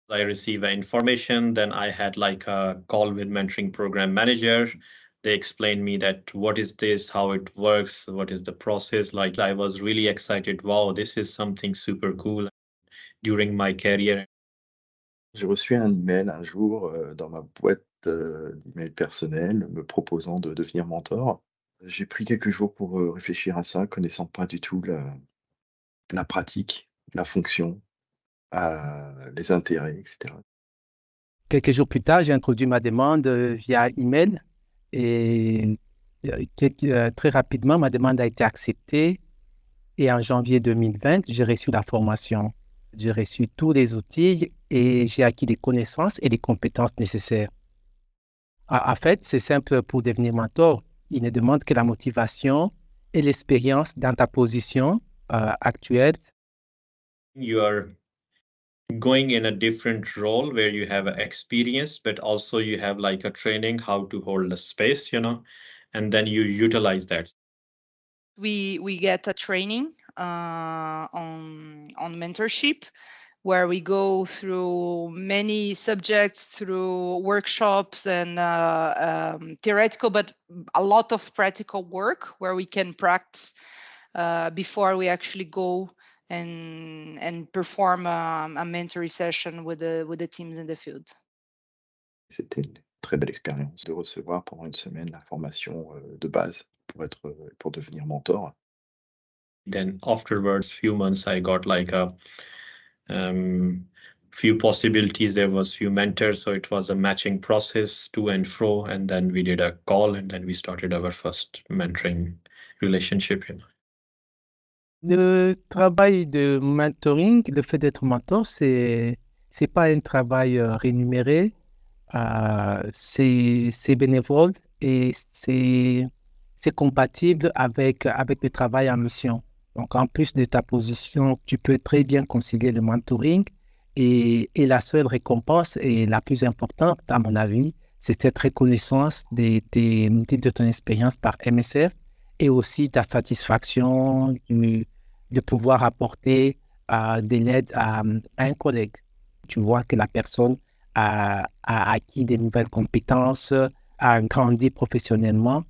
I receive information, then I had like a call with mentoring program manager. They explained me that what is this, how it works, what is the process. Like I was really excited. Wow, this is something super cool during my career. J'ai reçu un email un jour, dans ma boîte, d'email personnelle me proposant de devenir mentor. J'ai pris quelques jours pour, réfléchir à ça, connaissant pas du tout la pratique, la fonction, les intérêts et cetera. Quelques jours plus tard, j'ai introduit ma demande via email et très rapidement, ma demande a été acceptée. Et en janvier 2020, j'ai reçu la formation. J'ai reçu tous les outils et j'ai acquis les connaissances et les compétences nécessaires. En fait, c'est simple pour devenir mentor. Il ne demande que la motivation et l'expérience dans ta position actuelle. You are going in a different role where you have experience, but also you have like a training how to hold a space, and then you utilize that. We get a training on mentorship where we go through many subjects, through workshops and theoretical, but a lot of practical work where we can practice before we actually go and perform a mentoring session with the teams in the field. C'était une très belle expérience de recevoir pendant une semaine la formation, de base pour devenir mentor. Then afterwards, few months, I got like a few possibilities. There was few mentors, so it was a matching process to and fro, and then we did a call, and then we started our first mentoring relationship. Le travail de mentoring, le fait d'être mentor, c'est pas un travail rémunéré, c'est bénévole et c'est compatible avec le travail en mission. Donc, en plus de ta position, tu peux très bien concilier le mentoring et la seule récompense et la plus importante, à mon avis, c'est cette reconnaissance de ton expérience par MSF et aussi ta satisfaction de pouvoir apporter de l'aide à un collègue. Tu vois que la personne a acquis des nouvelles compétences, a grandi professionnellement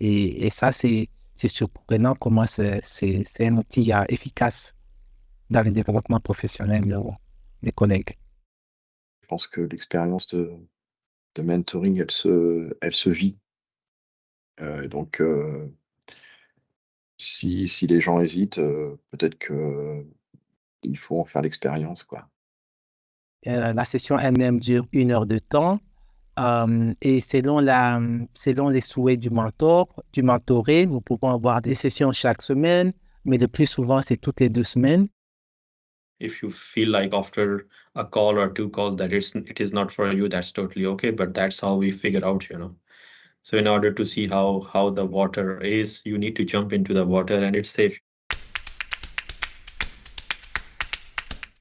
et ça, c'est surprenant comment c'est un outil efficace dans le développement professionnel des collègues. Je pense que l'expérience de mentoring, elle se vit. Donc, si les gens hésitent, peut-être qu'il faut en faire l'expérience, quoi. La session elle-même dure 1 heure de temps et selon les souhaits du mentoré, nous pouvons avoir des sessions chaque semaine, mais le plus souvent, c'est toutes les 2 semaines. If you feel like after a call or 2 calls that it is not for you, that's totally okay. But that's how we figure out, So in order to see how the water is, you need to jump into the water and it's safe.